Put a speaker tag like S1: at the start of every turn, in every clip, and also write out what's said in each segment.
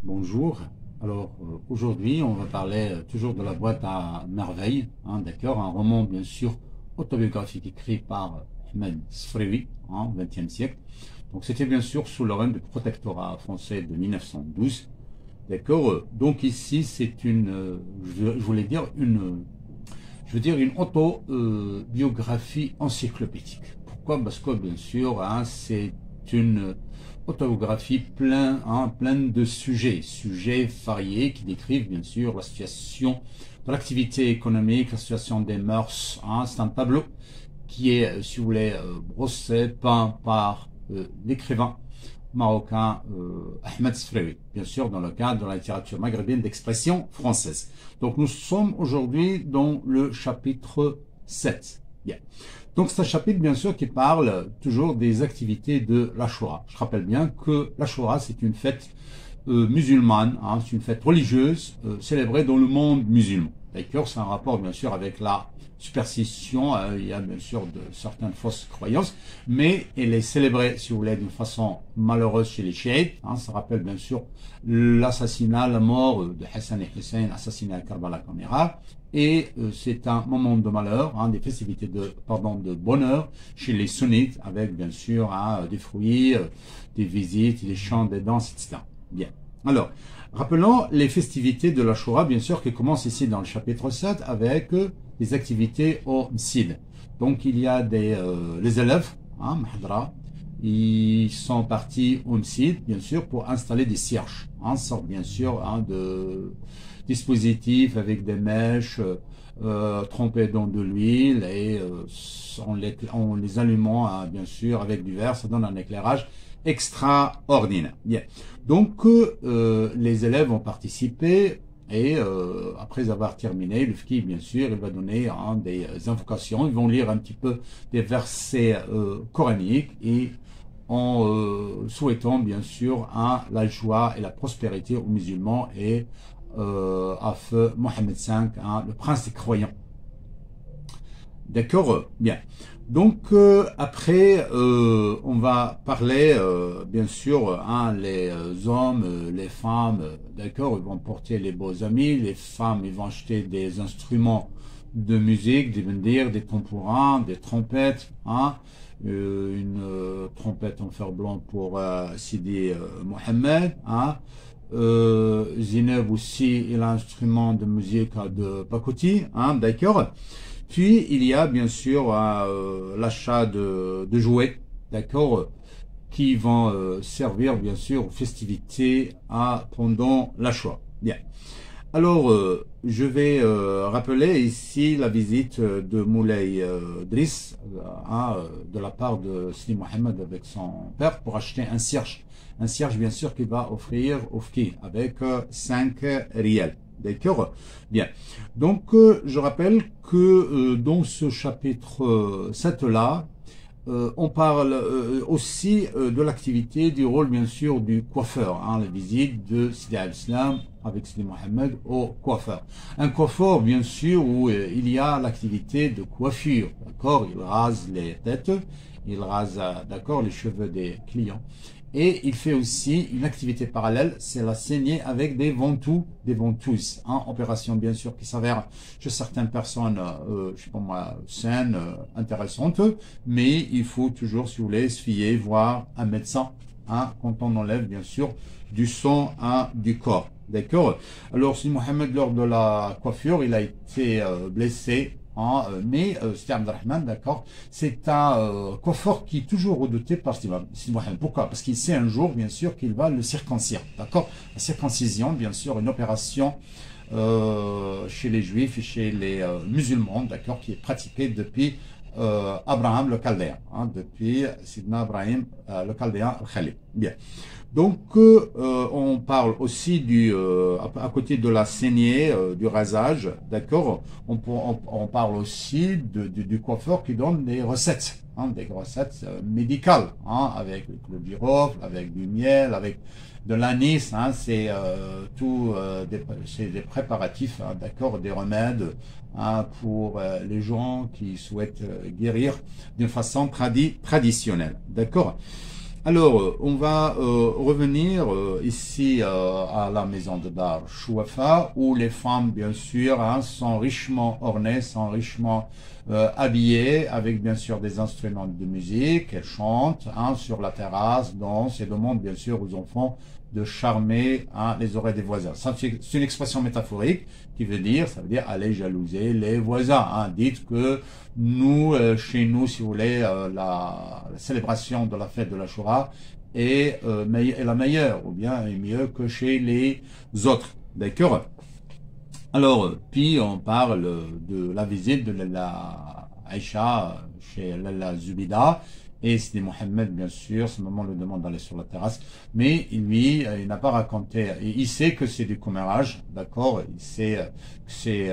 S1: Bonjour, alors aujourd'hui on va parler toujours de la boîte à merveilles, d'accord, un roman bien sûr autobiographique écrit par Ahmed Sfrewi au XXe siècle. Donc c'était bien sûr sous le règne du protectorat français de 1912, d'accord. Donc ici c'est une, je voulais dire une, une autobiographie encyclopédique. Pourquoi? Parce que bien sûr c'est une autobiographie pleine de sujets variés qui décrivent bien sûr la situation de l'activité économique, la situation des mœurs. C'est un tableau qui est, si vous voulez, brossé, peint par l'écrivain marocain Ahmed Sfrewi, bien sûr dans le cadre de la littérature maghrébine d'expression française. Donc nous sommes aujourd'hui dans le chapitre 7. Bien. Donc c'est un chapitre bien sûr qui parle toujours des activités de l'Achoura. Je rappelle bien que l'Achoura c'est une fête musulmane, c'est une fête religieuse célébrée dans le monde musulman. D'accord, c'est un rapport bien sûr avec la superstition, il y a bien sûr certaines fausses croyances, mais elle est célébrée, si vous voulez, d'une façon malheureuse chez les chiites. Ça rappelle bien sûr l'assassinat, la mort de Hassan et Hussein, assassinés à Karbala en Irak. Et c'est un moment de malheur, des festivités de bonheur chez les sunnites, avec bien sûr des fruits, des visites, des chants, des danses, etc. Bien. Alors, rappelons les festivités de l'Achoura, bien sûr, qui commencent ici dans le chapitre 7 avec les activités au Msid. Donc, il y a les élèves, Mahdra, ils sont partis au Msid, bien sûr, pour installer des cierges. Sorte, bien sûr, de dispositifs avec des mèches trempées dans de l'huile et en les allumant, bien sûr, avec du verre, ça donne un éclairage extraordinaire. Bien. Donc, les élèves ont participé et après avoir terminé, le fqih, bien sûr, il va donner des invocations. Ils vont lire un petit peu des versets coraniques et en souhaitant, bien sûr, la joie et la prospérité aux musulmans et à feu Mohammed V, le prince des croyants. D'accord, bien. Donc après, on va parler, bien sûr, les hommes, les femmes, d'accord, ils vont porter les beaux habits, les femmes, ils vont acheter des instruments de musique, des tambourins, des trompettes, une trompette en fer blanc pour Sidi Mohammed, Zineb aussi, il a un instrument de musique de pacotille, d'accord. Puis, il y a bien sûr l'achat de jouets, d'accord, qui vont servir bien sûr aux festivités pendant l'Achoura. Bien. Alors, je vais rappeler ici la visite de Moulay Driss de la part de Sidi Mohammed avec son père pour acheter un cierge. Un cierge, bien sûr, qu'il va offrir au fqih avec 5 rials. D'accord? Bien. Donc, je rappelle que dans ce chapitre 7-là, on parle aussi de l'activité, du rôle, bien sûr, du coiffeur. La visite de Sidi al-Islam avec Sidi Mohammed au coiffeur. Un coiffeur, bien sûr, où il y a l'activité de coiffure. D'accord? Il rase les têtes, il rase, d'accord, les cheveux des clients. Et il fait aussi une activité parallèle, c'est la saignée avec des ventouses, opération bien sûr qui s'avère chez certaines personnes, je sais pas moi, saines, intéressantes, mais il faut toujours, si vous voulez, se fier, voir un médecin, quand on enlève bien sûr du sang du corps, d'accord. Alors si Mohamed lors de la coiffure, il a été blessé. Mais Sidi Abdelrahman, d'accord, c'est un coiffeur qui est toujours redouté par Sidi Mohammed. Pourquoi? Parce qu'il sait un jour, bien sûr, qu'il va le circoncire, d'accord. La circoncision, bien sûr, une opération chez les juifs et chez les musulmans, d'accord, qui est pratiquée depuis Abraham le Chaldéen, depuis Sidna Abraham le Chaldéen al-Khalil. Bien. Donc, on parle aussi à côté de la saignée, du rasage, d'accord. On parle aussi du coiffeur qui donne des recettes, hein, des recettes médicales, hein, avec le girofle, avec du miel, avec de l'anis, hein, c'est c'est des préparatifs, hein, d'accord, des remèdes, hein, pour les gens qui souhaitent guérir d'une façon traditionnelle, d'accord. Alors, on va revenir ici à la maison de Dar Shouafa, où les femmes, bien sûr, hein, sont richement ornées, sont richement habillées, avec bien sûr des instruments de musique. Elles chantent, hein, sur la terrasse, dansent et demandent bien sûr aux enfants de charmer, hein, les oreilles des voisins. C'est une expression métaphorique qui veut dire, ça veut dire aller jalouser les voisins. Hein. Dites que nous, chez nous, si vous voulez, la célébration de la fête de l'Ashura est la meilleure, ou bien est mieux que chez les autres. D'accord? Alors, puis on parle de la visite de la Aïcha chez la Zubida, et Sidi Mohammed, bien sûr, ce moment le demande d'aller sur la terrasse, mais lui, il n'a pas raconté, il sait que c'est du commérage, d'accord, il sait que c'est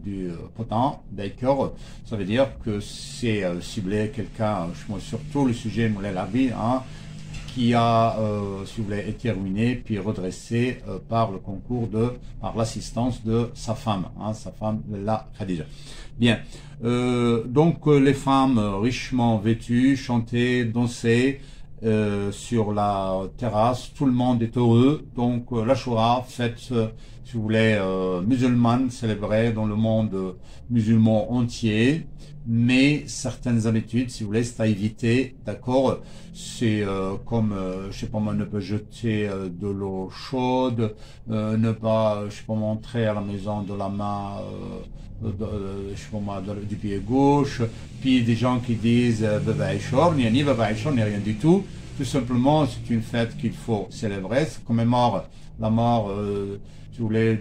S1: du potent, d'accord, ça veut dire que c'est ciblé quelqu'un, surtout le sujet Moulay Labi, hein, qui a, si vous voulez, été ruiné, puis redressé par le concours par l'assistance de sa femme, hein, la Khadija. Bien, donc les femmes richement vêtues, chantaient, dansaient sur la terrasse, tout le monde est heureux, donc l'Ashura, fête, si vous voulez, musulmane, célébrée dans le monde musulman entier, mais certaines habitudes, si vous voulez, c'est à éviter, d'accord. C'est comme, je sais pas moi, ne pas jeter de l'eau chaude, ne pas, je sais pas, entrer à la maison de la main, je sais pas moi, du pied gauche, puis des gens qui disent Baba Ishor, ni Baba Ishor, ni rien du tout. Tout simplement, c'est une fête qu'il faut célébrer, ça commémore la mort, si vous voulez,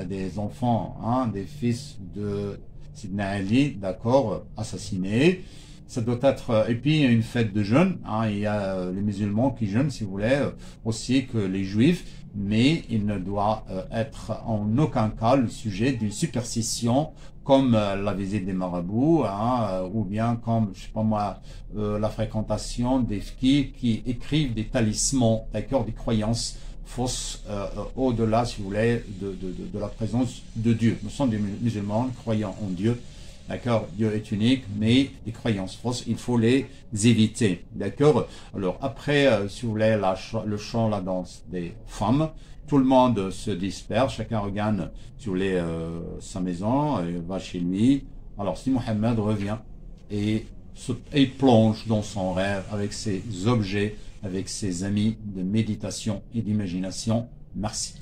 S1: des enfants, hein, des fils de Sidna Ali, d'accord, assassiné. Ça doit être, et puis il y a une fête de jeûne, hein, il y a les musulmans qui jeûnent, si vous voulez, aussi que les juifs, mais il ne doit être en aucun cas le sujet d'une superstition comme la visite des marabouts, hein, ou bien comme, je sais pas moi, la fréquentation des filles qui écrivent des talismans, d'accord, des croyances fausses au-delà, si vous voulez, de la présence de Dieu. Nous sommes des musulmans croyant en Dieu, d'accord, Dieu est unique, mais les croyances fausses, il faut les éviter, d'accord. Alors après, si vous voulez, le chant, la danse des femmes, tout le monde se disperse, chacun regagne, si vous voulez, sa maison, et va chez lui. Alors si Mohammed revient et plonge dans son rêve avec ses objets, avec ses amis de méditation et d'imagination. Merci.